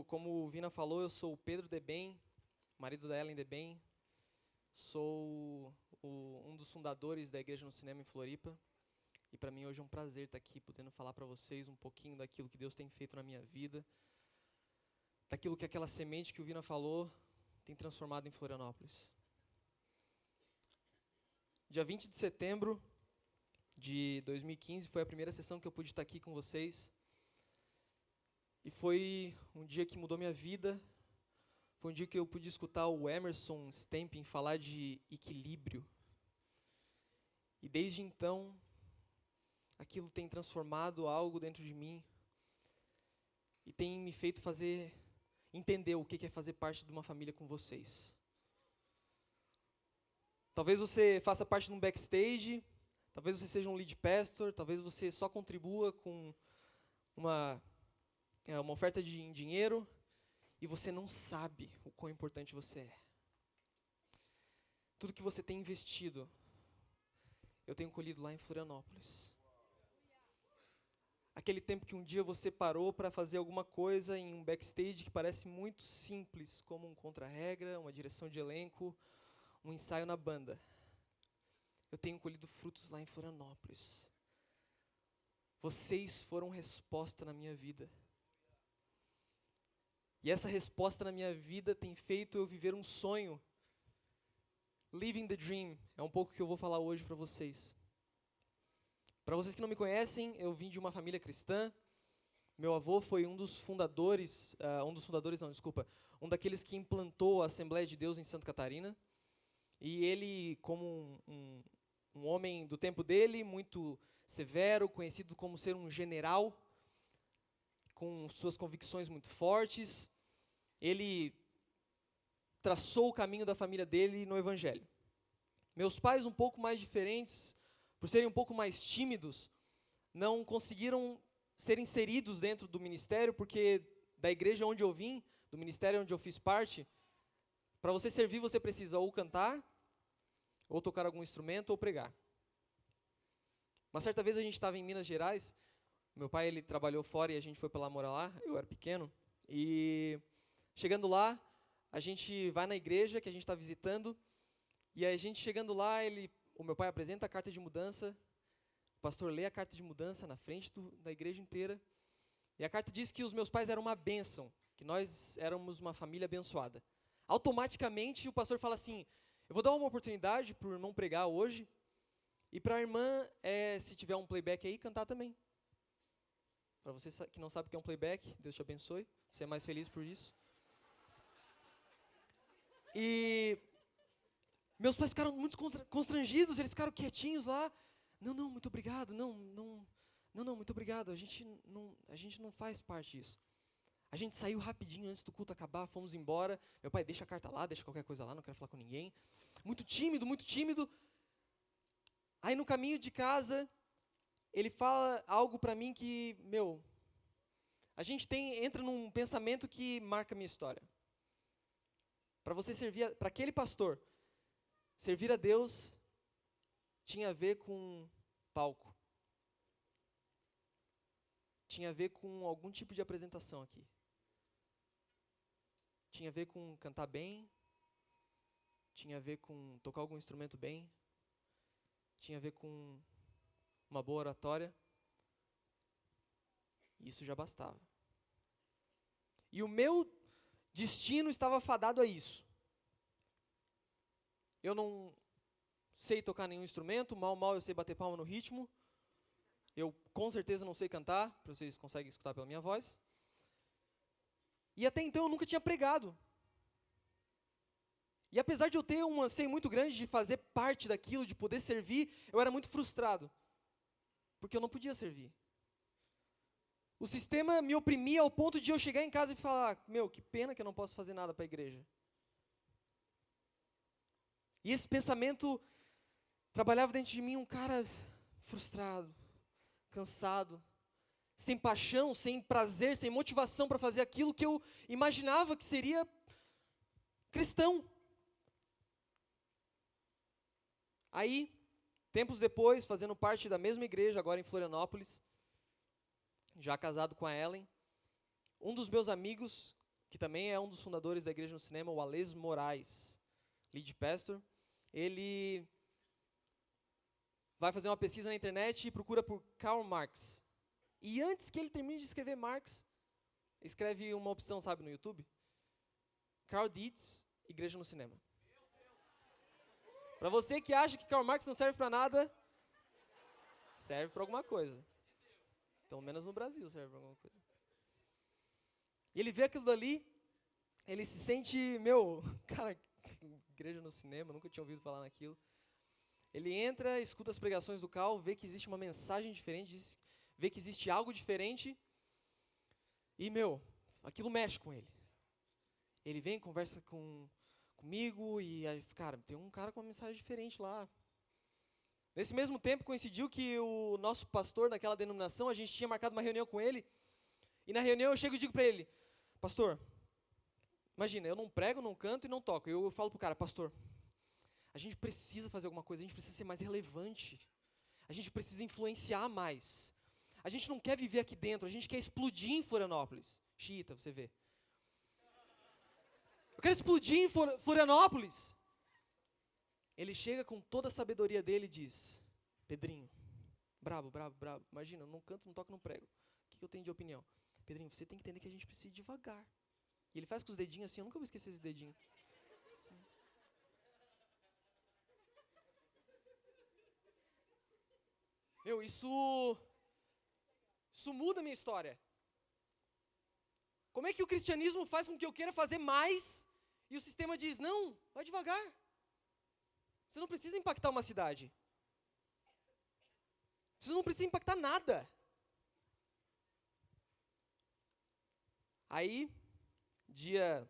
Como o Vina falou, eu sou o Pedro Deben, marido da Ellen Deben. Sou um dos fundadores da Igreja no Cinema em Floripa. E para mim hoje é um prazer estar aqui, podendo falar para vocês um pouquinho daquilo que Deus tem feito na minha vida, daquilo que aquela semente que o Vina falou tem transformado em Florianópolis. Dia 20 de setembro de 2015 foi a primeira sessão que eu pude estar aqui com vocês. E foi um dia que mudou minha vida. Foi um dia que eu pude escutar o Emerson Stempin falar de equilíbrio. E desde então, aquilo tem transformado algo dentro de mim e tem me feito entender o que é fazer parte de uma família com vocês. Talvez você faça parte de um backstage, talvez você seja um lead pastor, talvez você só contribua com uma oferta em dinheiro e você não sabe o quão importante você é. Tudo que você tem investido, eu tenho colhido lá em Florianópolis. Aquele tempo que um dia você parou para fazer alguma coisa em um backstage que parece muito simples, como um contra-regra, uma direção de elenco, um ensaio na banda. Eu tenho colhido frutos lá em Florianópolis. Vocês foram resposta na minha vida. E essa resposta na minha vida tem feito eu viver um sonho. Living the dream é um pouco que eu vou falar hoje para vocês. Para vocês que não me conhecem, eu vim de uma família cristã. Meu avô foi um daqueles que implantou a Assembleia de Deus em Santa Catarina. E ele, como um homem do tempo dele, muito severo, conhecido como ser um general, com suas convicções muito fortes, ele traçou o caminho da família dele no Evangelho. Meus pais, um pouco mais diferentes, por serem um pouco mais tímidos, não conseguiram ser inseridos dentro do ministério, porque da igreja onde eu vim, do ministério onde eu fiz parte, para você servir você precisa ou cantar, ou tocar algum instrumento, ou pregar. Uma certa vez a gente estava em Minas Gerais, meu pai ele trabalhou fora e a gente foi para lá morar lá, eu era pequeno, e chegando lá, a gente vai na igreja que a gente está visitando, e a gente chegando lá, o meu pai apresenta a carta de mudança, o pastor lê a carta de mudança na frente da igreja inteira, e a carta diz que os meus pais eram uma bênção, que nós éramos uma família abençoada. Automaticamente o pastor fala assim, eu vou dar uma oportunidade para o irmão pregar hoje, e para a irmã, se tiver um playback aí, cantar também. Para você que não sabe o que é um playback, Deus te abençoe, você é mais feliz por isso. E meus pais ficaram muito constrangidos, eles ficaram quietinhos lá. Não, muito obrigado, não, muito obrigado, a gente não faz parte disso. A gente saiu rapidinho antes do culto acabar, fomos embora. Meu pai, deixa a carta lá, deixa qualquer coisa lá, não quero falar com ninguém. Muito tímido, muito tímido. Aí no caminho de casa, ele fala algo para mim que, a gente entra num pensamento que marca a minha história. Para aquele pastor, servir a Deus tinha a ver com palco. Tinha a ver com algum tipo de apresentação aqui. Tinha a ver com cantar bem, tinha a ver com tocar algum instrumento bem, tinha a ver com uma boa oratória. Isso já bastava. E o meu destino estava fadado a isso. Eu não sei tocar nenhum instrumento, mal eu sei bater palma no ritmo. Eu com certeza não sei cantar, vocês conseguem escutar pela minha voz. E até então eu nunca tinha pregado. E apesar de eu ter um anseio muito grande de fazer parte daquilo, de poder servir, eu era muito frustrado. Porque eu não podia servir. O sistema me oprimia ao ponto de eu chegar em casa e falar, que pena que eu não posso fazer nada para a igreja. E esse pensamento trabalhava dentro de mim um cara frustrado, cansado, sem paixão, sem prazer, sem motivação para fazer aquilo que eu imaginava que seria cristão. Aí, tempos depois, fazendo parte da mesma igreja, agora em Florianópolis, já casado com a Ellen, Um dos meus amigos, que também é um dos fundadores da Igreja no Cinema, o Ales Moraes, lead pastor, ele vai fazer uma pesquisa na internet e procura por Karl Marx. E antes que ele termine de escrever Marx, escreve uma opção, sabe, no YouTube? Karl Dietz, Igreja no Cinema. Para você que acha que Karl Marx não serve para nada, serve para alguma coisa. Pelo menos no Brasil serve para alguma coisa. E ele vê aquilo dali, ele se sente, cara, Igreja no Cinema, nunca tinha ouvido falar naquilo. Ele entra, escuta as pregações do Karl, vê que existe uma mensagem diferente, vê que existe algo diferente. E, aquilo mexe com ele. Ele vem, conversa comigo e, cara, tem um cara com uma mensagem diferente lá. Nesse mesmo tempo, coincidiu que o nosso pastor daquela denominação, a gente tinha marcado uma reunião com ele. E na reunião eu chego e digo para ele, pastor, imagina, eu não prego, não canto e não toco. Eu falo pro cara, pastor, a gente precisa fazer alguma coisa, a gente precisa ser mais relevante. A gente precisa influenciar mais. A gente não quer viver aqui dentro, a gente quer explodir em Florianópolis. Xiita, você vê. Eu quero explodir em Florianópolis. Ele chega com toda a sabedoria dele e diz, Pedrinho, brabo. Imagina, eu não canto, não toco, não prego. O que eu tenho de opinião? Pedrinho, você tem que entender que a gente precisa ir devagar. E ele faz com os dedinhos assim, eu nunca vou esquecer esse dedinho. Assim. Isso muda a minha história. Como é que o cristianismo faz com que eu queira fazer mais e o sistema diz, não, vai devagar. Você não precisa impactar uma cidade. Você não precisa impactar nada. Aí, dia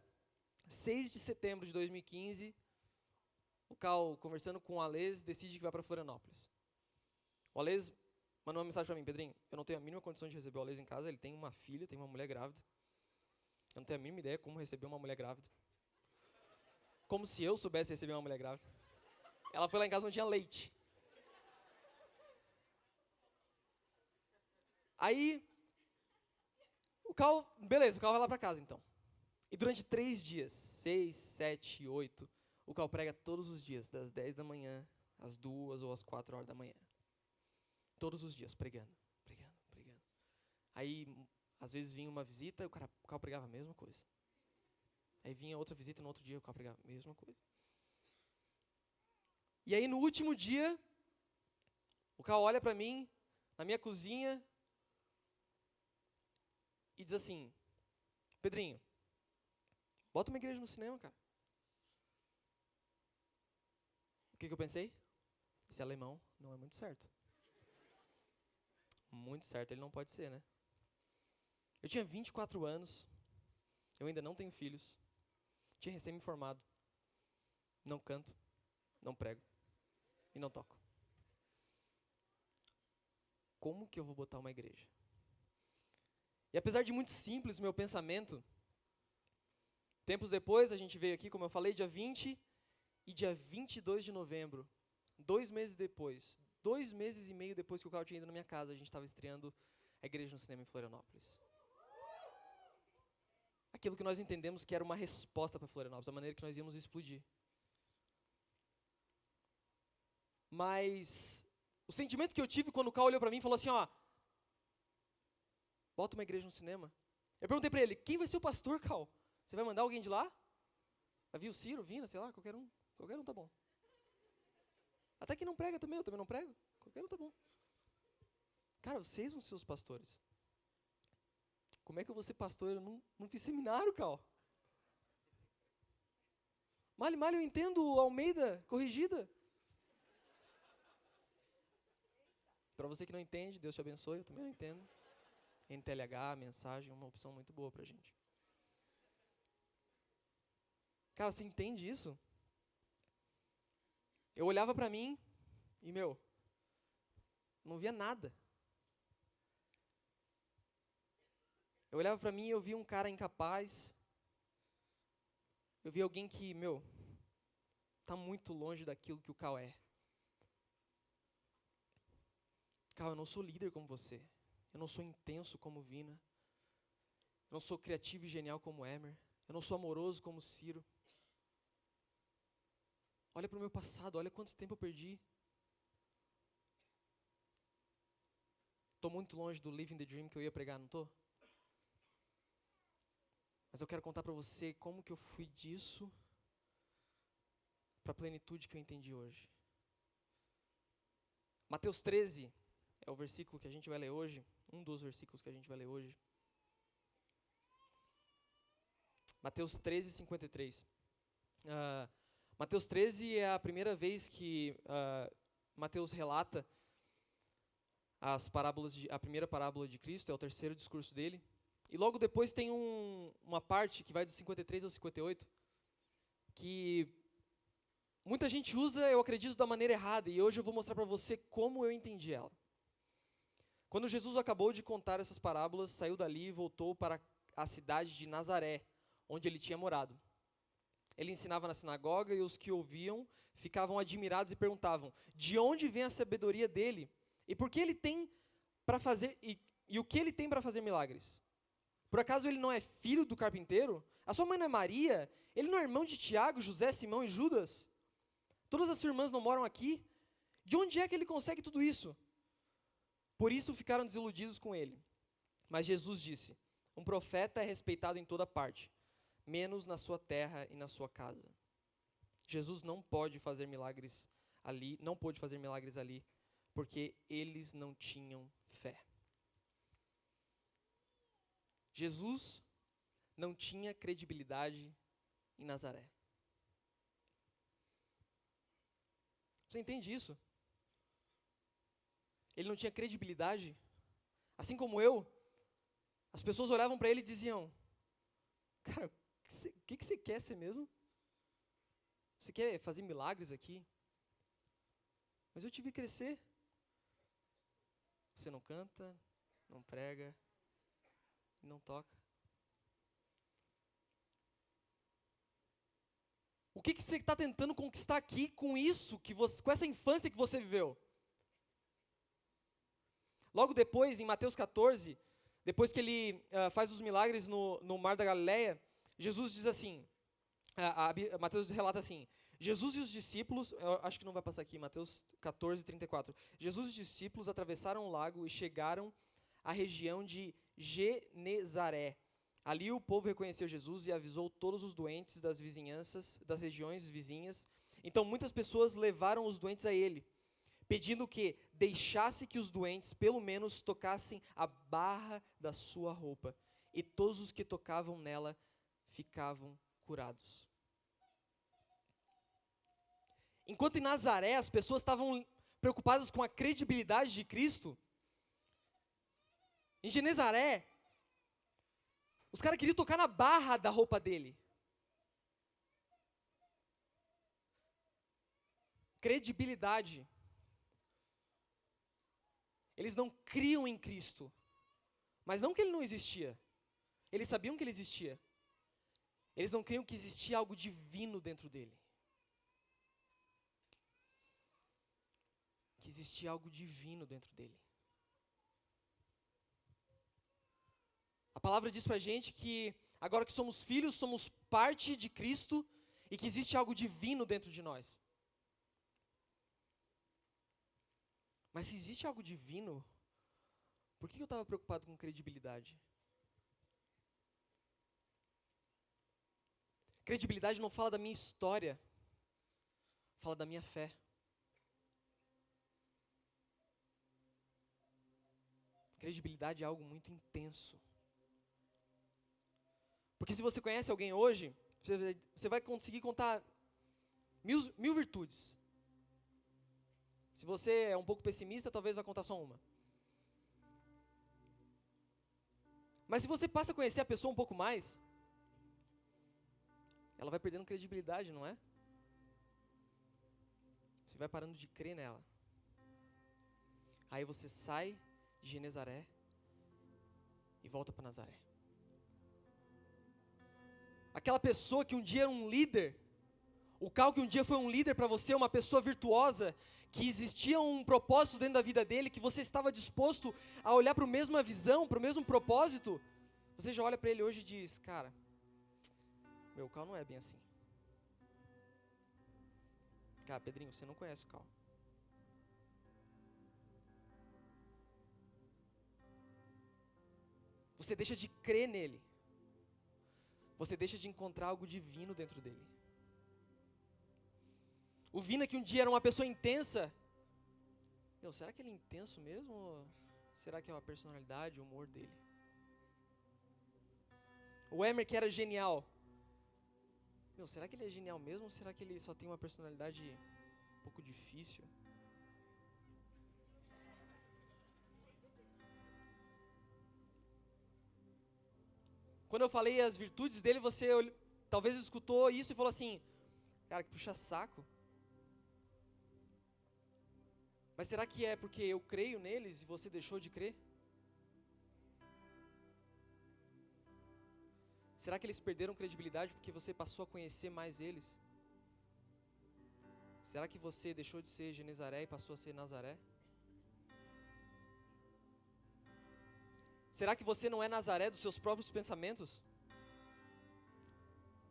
6 de setembro de 2015, o Cal, conversando com o Ales, decide que vai para Florianópolis. O Ales mandou uma mensagem para mim, Pedrinho, eu não tenho a mínima condição de receber o Ales em casa, ele tem uma filha, tem uma mulher grávida. Eu não tenho a mínima ideia como receber uma mulher grávida. Como se eu soubesse receber uma mulher grávida. Ela foi lá em casa e não tinha leite. Aí, o Cal vai lá para casa então. E durante 3 dias, 6, 7, 8, o Cal prega todos os dias, das 10 da manhã, às 2 ou às 4 horas da manhã. Todos os dias, pregando. Aí, às vezes vinha uma visita, o Cal pregava a mesma coisa. Aí vinha outra visita, no outro dia o Cal pregava a mesma coisa. E aí, no último dia, o Cal olha para mim, na minha cozinha, e diz assim, Pedrinho, bota uma igreja no cinema, cara. O que eu pensei? Esse alemão não é muito certo. Muito certo, ele não pode ser, né? Eu tinha 24 anos, eu ainda não tenho filhos, tinha recém me formado, não canto, não prego e não toco. Como que eu vou botar uma igreja? E apesar de muito simples o meu pensamento, tempos depois a gente veio aqui, como eu falei, dia 20 e dia 22 de novembro, 2 meses depois, 2 meses e meio depois que o Carl tinha ido na minha casa, a gente estava estreando a Igreja no Cinema em Florianópolis. Aquilo que nós entendemos que era uma resposta para Florianópolis, a maneira que nós íamos explodir. Mas o sentimento que eu tive quando o Carl olhou para mim e falou assim, bota uma igreja no cinema. Eu perguntei para ele, quem vai ser o pastor, Carl? Você vai mandar alguém de lá? Vai vir o Ciro, Vina, sei lá, qualquer um tá bom. Até que não prega também, eu também não prego, qualquer um tá bom. Cara, vocês vão ser os pastores. Como é que eu vou ser pastor? Eu não fiz seminário, Carl. Malho, eu entendo Almeida corrigida. Para você que não entende, Deus te abençoe, eu também não entendo. NTLH, mensagem, é uma opção muito boa pra gente. Cara, você entende isso? Eu olhava pra mim e, não via nada. Eu olhava pra mim e eu via um cara incapaz. Eu via alguém que, tá muito longe daquilo que o Cal é. Cal, eu não sou líder como você. Eu não sou intenso como Vina. Eu não sou criativo e genial como Emer. Eu não sou amoroso como Ciro. Olha para o meu passado, olha quanto tempo eu perdi. Estou muito longe do Living the Dream que eu ia pregar, não estou? Mas eu quero contar para você como que eu fui disso para a plenitude que eu entendi hoje. Mateus 13 é o versículo que a gente vai ler hoje, um dos versículos que a gente vai ler hoje. Mateus 13, 53. Mateus 13 é a primeira vez que Mateus relata a primeira parábola de Cristo, é o terceiro discurso dele. E logo depois tem uma parte que vai do 53 ao 58, que muita gente usa, eu acredito, da maneira errada, e hoje eu vou mostrar para você como eu entendi ela. Quando Jesus acabou de contar essas parábolas, saiu dali e voltou para a cidade de Nazaré, onde ele tinha morado. Ele ensinava na sinagoga e os que ouviam ficavam admirados e perguntavam: de onde vem a sabedoria dele? E por que ele tem para fazer e o que ele tem para fazer milagres? Por acaso ele não é filho do carpinteiro? A sua mãe não é Maria? Ele não é irmão de Tiago, José, Simão e Judas? Todas as suas irmãs não moram aqui? De onde é que ele consegue tudo isso? Por isso ficaram desiludidos com ele. Mas Jesus disse: um profeta é respeitado em toda parte, menos na sua terra e na sua casa. Jesus não pôde fazer milagres ali, porque eles não tinham fé. Jesus não tinha credibilidade em Nazaré. Você entende isso? Ele não tinha credibilidade. Assim como eu, as pessoas olhavam para ele e diziam: cara, o que você quer ser mesmo? Você quer fazer milagres aqui? Mas eu te vi crescer. Você não canta, não prega, não toca. O que você está tentando conquistar aqui com isso, com essa infância que você viveu? Logo depois, em Mateus 14, depois que ele faz os milagres no Mar da Galileia, Jesus diz assim, Mateus relata assim: Jesus e os discípulos, eu acho que não vai passar aqui, Mateus 14, 34. Jesus e os discípulos atravessaram o lago e chegaram à região de Genezaré. Ali o povo reconheceu Jesus e avisou todos os doentes das regiões vizinhas. Então muitas pessoas levaram os doentes a ele, pedindo que deixasse que os doentes pelo menos tocassem a barra da sua roupa. E todos os que tocavam nela ficavam curados. Enquanto em Nazaré as pessoas estavam preocupadas com a credibilidade de Cristo, em Genezaré, os caras queriam tocar na barra da roupa dele. Credibilidade. Eles não criam em Cristo, mas não que ele não existia. Eles sabiam que ele existia. Eles não criam que existia algo divino dentro dele. Que existia algo divino dentro dele. A palavra diz pra gente que agora que somos filhos, somos parte de Cristo e que existe algo divino dentro de nós. Mas se existe algo divino, por que eu estava preocupado com credibilidade? Credibilidade não fala da minha história, fala da minha fé. Credibilidade é algo muito intenso. Porque se você conhece alguém hoje, você vai conseguir contar mil virtudes. Se você é um pouco pessimista, talvez vai contar só uma. Mas se você passa a conhecer a pessoa um pouco mais, ela vai perdendo credibilidade, não é? Você vai parando de crer nela. Aí você sai de Genezaré e volta para Nazaré. Aquela pessoa que um dia era um líder, o Cal que um dia foi um líder para você, uma pessoa virtuosa, que existia um propósito dentro da vida dele, que você estava disposto a olhar para a mesma visão, para o mesmo propósito, Você já olha para ele hoje e diz, cara, meu, o Cal não é bem assim. Cara, Pedrinho, você não conhece o Cal. Você deixa de crer nele. Você deixa de encontrar algo divino dentro dele. O Vina, que um dia era uma pessoa intensa, meu, será que ele é intenso mesmo? Ou será que é a personalidade, o humor dele? O Emer, que era genial, meu, será que ele é genial mesmo? Ou será que ele só tem uma personalidade um pouco difícil? Quando eu falei as virtudes dele, você talvez escutou isso e falou assim, cara, que puxa saco. Mas será que é porque eu creio neles e você deixou de crer? Será que eles perderam credibilidade porque você passou a conhecer mais eles? Será que você deixou de ser Genezaré e passou a ser Nazaré? Será que você não é Nazaré dos seus próprios pensamentos?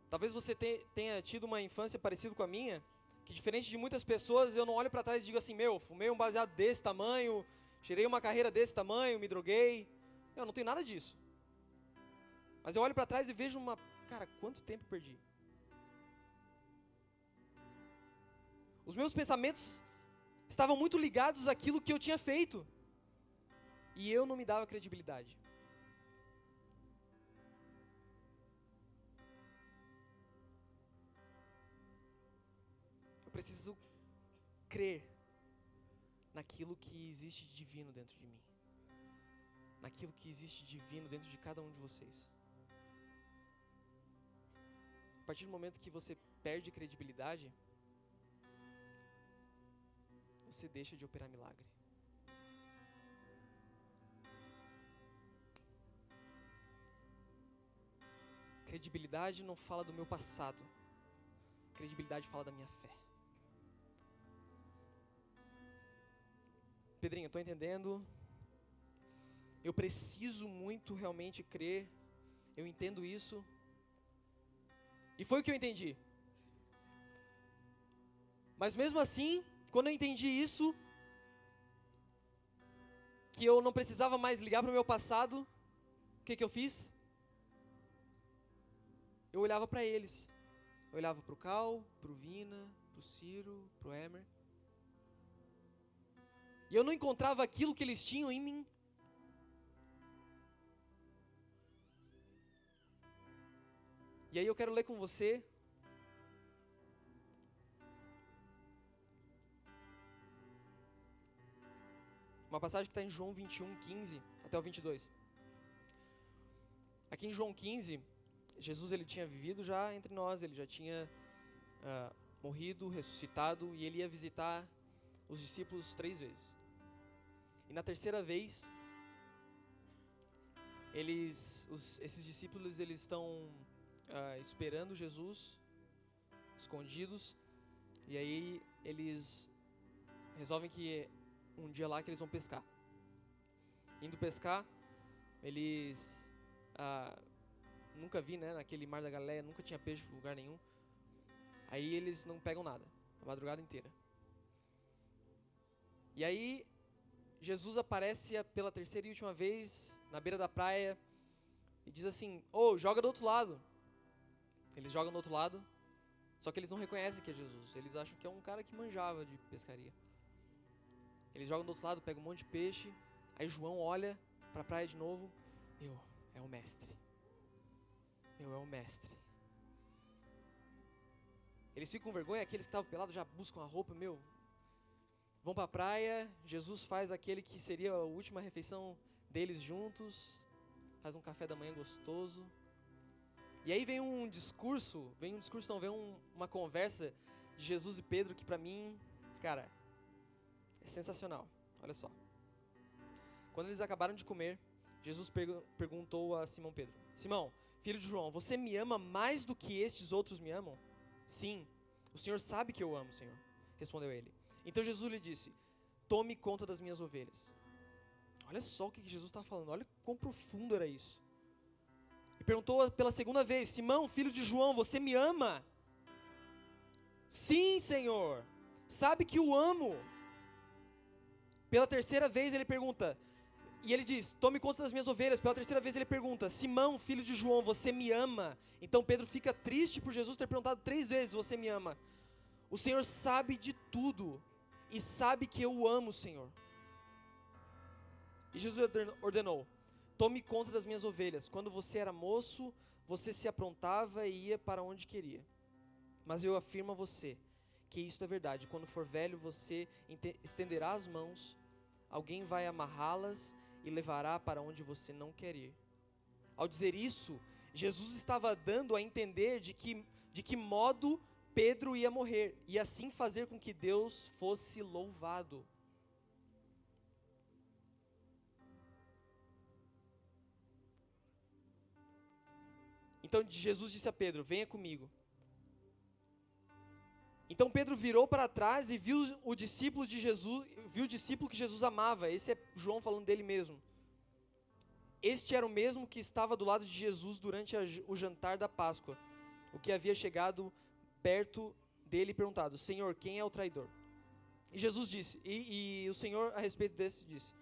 Talvez você tenha tido uma infância parecida com a minha, que diferente de muitas pessoas, eu não olho para trás e digo assim, meu, fumei um baseado desse tamanho, tirei uma carreira desse tamanho, me droguei. Eu não tenho nada disso. Mas eu olho para trás e vejo cara, quanto tempo perdi. Os meus pensamentos estavam muito ligados àquilo que eu tinha feito. E eu não me dava credibilidade. Eu preciso crer naquilo que existe de divino dentro de mim. Naquilo que existe de divino dentro de cada um de vocês. A partir do momento que você perde credibilidade, você deixa de operar milagre. Credibilidade não fala do meu passado. Credibilidade fala da minha fé. Pedrinho, estou entendendo. Eu preciso muito realmente crer. Eu entendo isso. E foi o que eu entendi. Mas mesmo assim, quando eu entendi isso, que eu não precisava mais ligar para o meu passado, o que eu fiz? Eu olhava para eles. Eu olhava para o Cal, para o Vina, para o Ciro, para o Emer. E eu não encontrava aquilo que eles tinham em mim. E aí eu quero ler com você uma passagem que está em João 21, 15 até o 22. Aqui em João 15, Jesus ele tinha vivido já entre nós, ele já tinha morrido, ressuscitado, e ele ia visitar os discípulos 3 vezes. E na terceira vez, esses discípulos eles estão esperando Jesus, escondidos, e aí eles resolvem que um dia lá que eles vão pescar. Indo pescar, eles nunca vi, né, naquele mar da Galileia, nunca tinha peixe em lugar nenhum. Aí eles não pegam nada, a madrugada inteira. E aí Jesus aparece pela terceira e última vez na beira da praia e diz assim, joga do outro lado. Eles jogam do outro lado, só que eles não reconhecem que é Jesus. Eles acham que é um cara que manjava de pescaria. Eles jogam do outro lado, pegam um monte de peixe. Aí João olha para a praia de novo. É o mestre. É o mestre. Eles ficam com vergonha, aqueles que estavam pelados já buscam a roupa, vão para a praia. Jesus faz aquele que seria a última refeição deles juntos. Faz um café da manhã gostoso. E aí vem uma conversa de Jesus e Pedro que para mim, cara, é sensacional. Olha só. Quando eles acabaram de comer, Jesus perguntou a Simão Pedro, Simão, filho de João, você me ama mais do que estes outros me amam? Sim, o Senhor sabe que eu amo, Senhor, respondeu ele. Então Jesus lhe disse, tome conta das minhas ovelhas. Olha só o que Jesus está falando, olha quão profundo era isso. E perguntou pela segunda vez: Simão, filho de João, você me ama? Sim, Senhor, sabe que o amo. Pela terceira vez ele pergunta, e ele diz: tome conta das minhas ovelhas. Pela terceira vez ele pergunta: Simão, filho de João, você me ama? Então Pedro fica triste por Jesus ter perguntado 3 vezes: você me ama? O Senhor sabe de tudo, e sabe que eu o amo, Senhor. E Jesus ordenou: tome conta das minhas ovelhas. Quando você era moço, você se aprontava e ia para onde queria. Mas eu afirmo a você que isto é verdade: quando for velho, você estenderá as mãos, alguém vai amarrá-las e levará para onde você não quer ir. Ao dizer isso, Jesus estava dando a entender de que modo Pedro ia morrer, e assim fazer com que Deus fosse louvado. Então Jesus disse a Pedro: venha comigo. Então Pedro virou para trás e viu o discípulo de Jesus, viu o discípulo que Jesus amava. Esse é João falando dele mesmo. Este era o mesmo que estava do lado de Jesus durante o jantar da Páscoa, o que havia chegado perto dele e perguntado: Senhor, quem é o traidor? E Jesus disse, e o Senhor a respeito desse disse: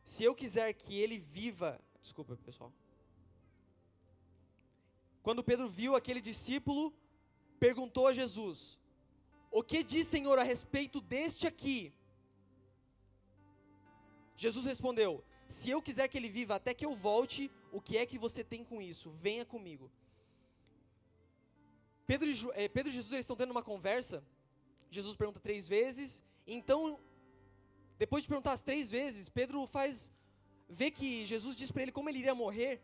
se eu quiser que ele viva... Desculpa, pessoal. Quando Pedro viu aquele discípulo, perguntou a Jesus: o que diz, Senhor, a respeito deste aqui? Jesus respondeu: se eu quiser que ele viva até que eu volte, o que é que você tem com isso? Venha comigo. Pedro e Jesus, eles estão tendo uma conversa. Jesus pergunta 3 vezes. Então, depois de perguntar as 3 vezes, Pedro vê que Jesus diz para ele como ele iria morrer.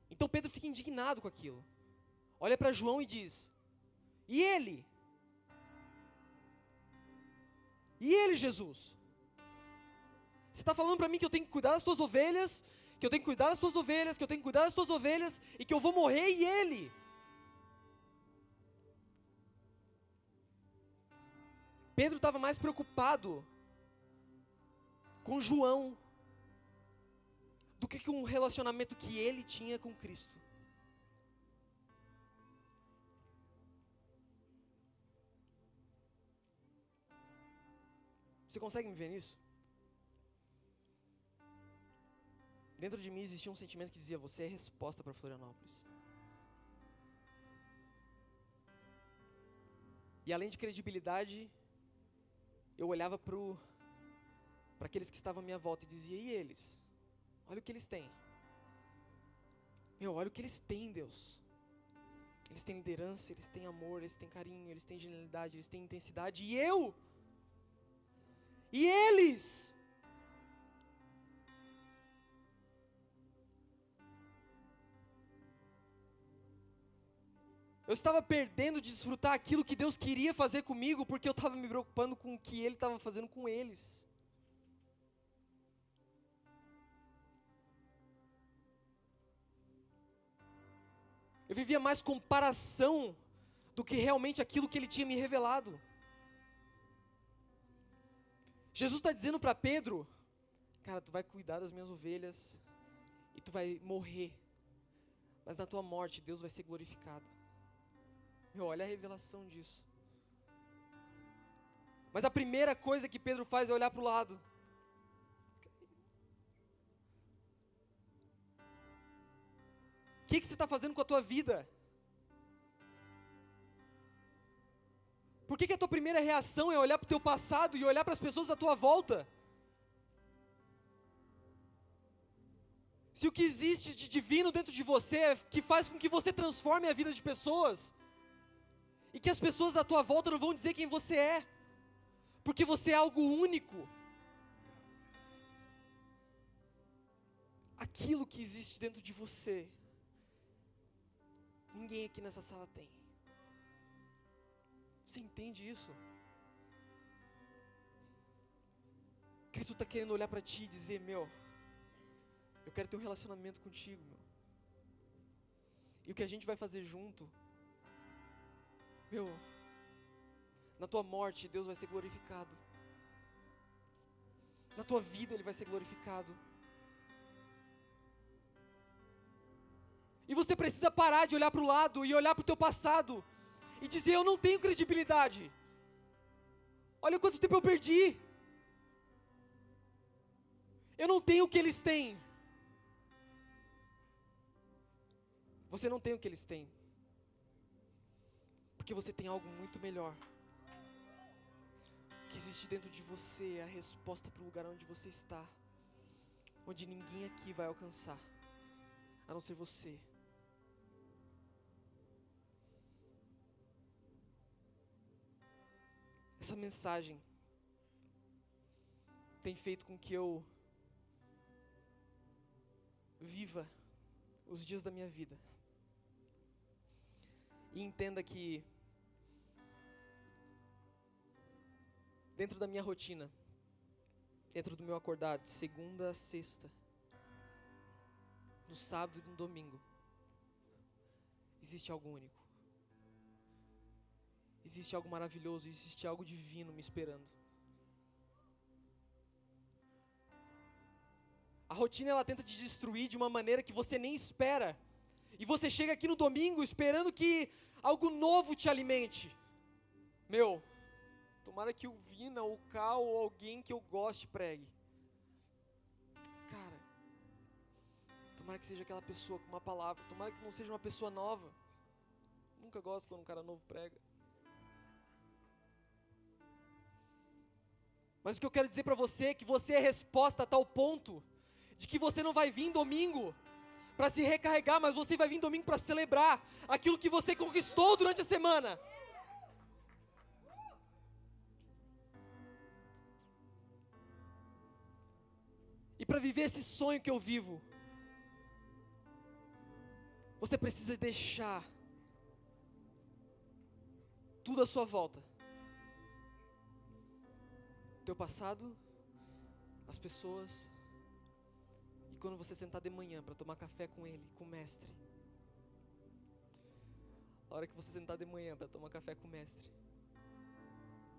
Então Pedro fica indignado com aquilo. Olha para João e diz: e ele? E ele, Jesus? Você está falando para mim que eu tenho que cuidar das tuas ovelhas, que eu tenho que cuidar das tuas ovelhas, que eu tenho que cuidar das tuas ovelhas, e que eu vou morrer, e ele? Pedro estava mais preocupado com João do que com o relacionamento que ele tinha com Cristo. Você consegue me ver nisso? Dentro de mim existia um sentimento que dizia: você é a resposta para Florianópolis. E além de credibilidade, eu olhava para aqueles que estavam à minha volta e dizia: e eles? Olha o que eles têm. Olha o que eles têm, Deus. Eles têm liderança, eles têm amor, eles têm carinho, eles têm genialidade, eles têm intensidade. E eu? E eles? Eu estava perdendo de desfrutar aquilo que Deus queria fazer comigo, porque eu estava me preocupando com o que Ele estava fazendo com eles. Eu vivia mais comparação do que realmente aquilo que Ele tinha me revelado. Jesus está dizendo para Pedro: cara, tu vai cuidar das minhas ovelhas e tu vai morrer, mas na tua morte Deus vai ser glorificado. Olha a revelação disso. Mas a primeira coisa que Pedro faz é olhar para o lado. O que você está fazendo com a tua vida? Por que a tua primeira reação é olhar para o teu passado e olhar para as pessoas à tua volta? Se o que existe de divino dentro de você é que faz com que você transforme a vida de pessoas, e que as pessoas à tua volta não vão dizer quem você é, porque você é algo único. Aquilo que existe dentro de você, ninguém aqui nessa sala tem. Você entende isso? Cristo está querendo olhar para ti e dizer: eu quero ter um relacionamento contigo, E o que a gente vai fazer junto, na tua morte Deus vai ser glorificado. Na tua vida Ele vai ser glorificado. E você precisa parar de olhar para o lado e olhar para o teu passado e dizer: eu não tenho credibilidade. Olha quanto tempo eu perdi. Eu não tenho o que eles têm. Você não tem o que eles têm. Porque você tem algo muito melhor. O que existe dentro de você é a resposta para o lugar onde você está. Onde ninguém aqui vai alcançar, a não ser você. Essa mensagem tem feito com que eu viva os dias da minha vida. E entenda que dentro da minha rotina, dentro do meu acordar de segunda a sexta, no sábado e no domingo, existe algo único. Existe algo maravilhoso, existe algo divino me esperando. A rotina ela tenta te destruir de uma maneira que você nem espera. E você chega aqui no domingo esperando que algo novo te alimente. Tomara que o Vina, o Cal ou alguém que eu goste pregue. Cara, tomara que seja aquela pessoa com uma palavra. Tomara que não seja uma pessoa nova. Nunca gosto quando um cara novo prega. Mas o que eu quero dizer para você é que você é resposta a tal ponto de que você não vai vir domingo para se recarregar, mas você vai vir domingo para celebrar aquilo que você conquistou durante a semana. E para viver esse sonho que eu vivo, você precisa deixar tudo à sua volta. Teu passado, as pessoas, e quando você sentar de manhã para tomar café com ele, com o mestre, a hora que você sentar de manhã para tomar café com o mestre,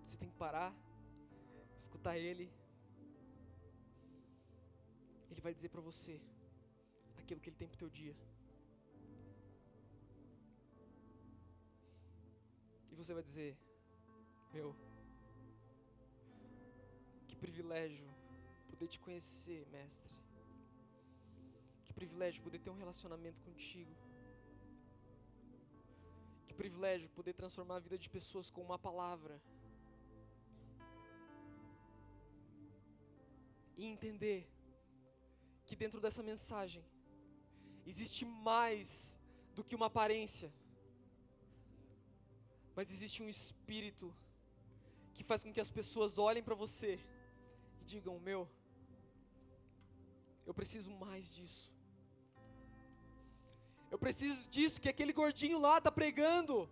você tem que parar, escutar ele. Ele vai dizer para você aquilo que ele tem pro teu dia. E você vai dizer: que privilégio poder te conhecer, mestre. Que privilégio poder ter um relacionamento contigo. Que privilégio poder transformar a vida de pessoas com uma palavra. E entender que dentro dessa mensagem existe mais do que uma aparência, mas existe um espírito que faz com que as pessoas olhem para você e digam: eu preciso mais disso. Eu preciso disso que aquele gordinho lá está pregando.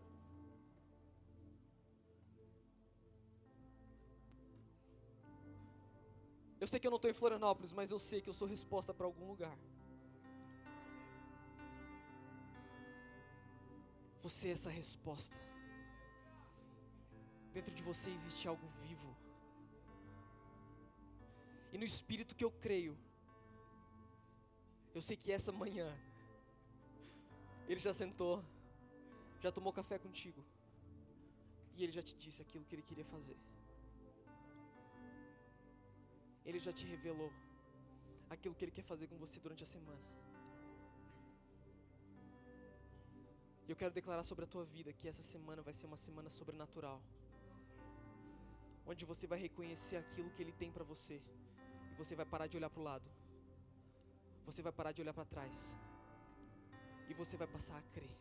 Eu sei que eu não estou em Florianópolis, mas eu sei que eu sou resposta para algum lugar. Você é essa resposta. Dentro de você existe algo vivo. E no espírito que eu creio, eu sei que essa manhã ele já sentou, já tomou café contigo, e ele já te disse aquilo que ele queria fazer. Ele já te revelou aquilo que ele quer fazer com você durante a semana. E eu quero declarar sobre a tua vida que essa semana vai ser uma semana sobrenatural, onde você vai reconhecer aquilo que ele tem para você, e você vai parar de olhar para o lado, você vai parar de olhar para trás, e você vai passar a crer.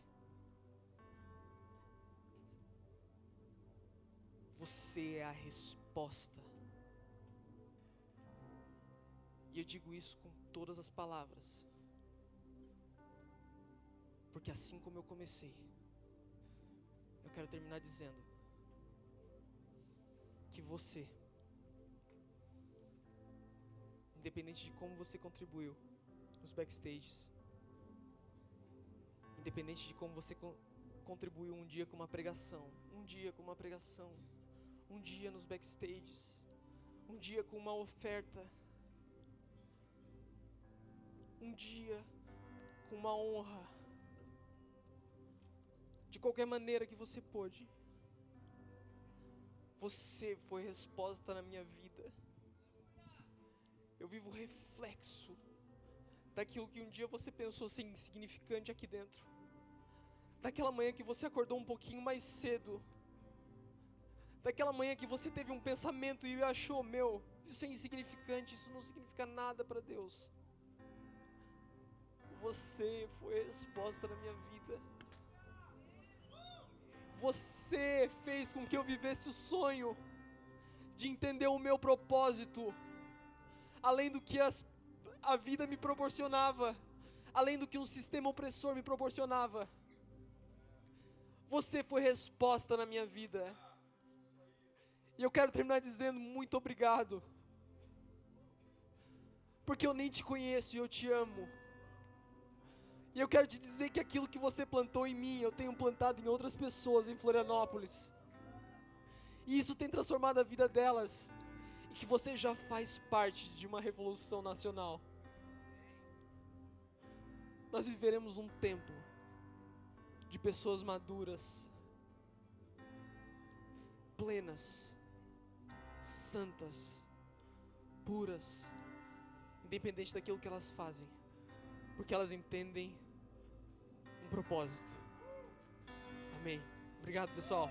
Você é a resposta. E eu digo isso com todas as palavras, porque assim como eu comecei, eu quero terminar dizendo que você, independente de como você contribuiu nos backstages, independente de como você contribuiu um dia com uma pregação, um dia nos backstages, um dia com uma oferta, um dia com uma honra, qualquer maneira que você pôde. Você foi resposta na minha vida. Eu vivo reflexo daquilo que um dia você pensou ser insignificante aqui dentro. Daquela manhã que você acordou um pouquinho mais cedo. Daquela manhã que você teve um pensamento e achou, isso é insignificante, isso não significa nada para Deus. Você foi a resposta na minha vida. Você fez com que eu vivesse o sonho de entender o meu propósito, além do que a vida me proporcionava, além do que um sistema opressor me proporcionava. Você foi resposta na minha vida. E eu quero terminar dizendo muito obrigado, porque eu nem te conheço e eu te amo. E eu quero te dizer que aquilo que você plantou em mim, eu tenho plantado em outras pessoas em Florianópolis. E isso tem transformado a vida delas. E que você já faz parte de uma revolução nacional. Nós viveremos um tempo de pessoas maduras, plenas, santas, puras, independente daquilo que elas fazem, porque elas entendem um propósito. Amém. Obrigado, pessoal.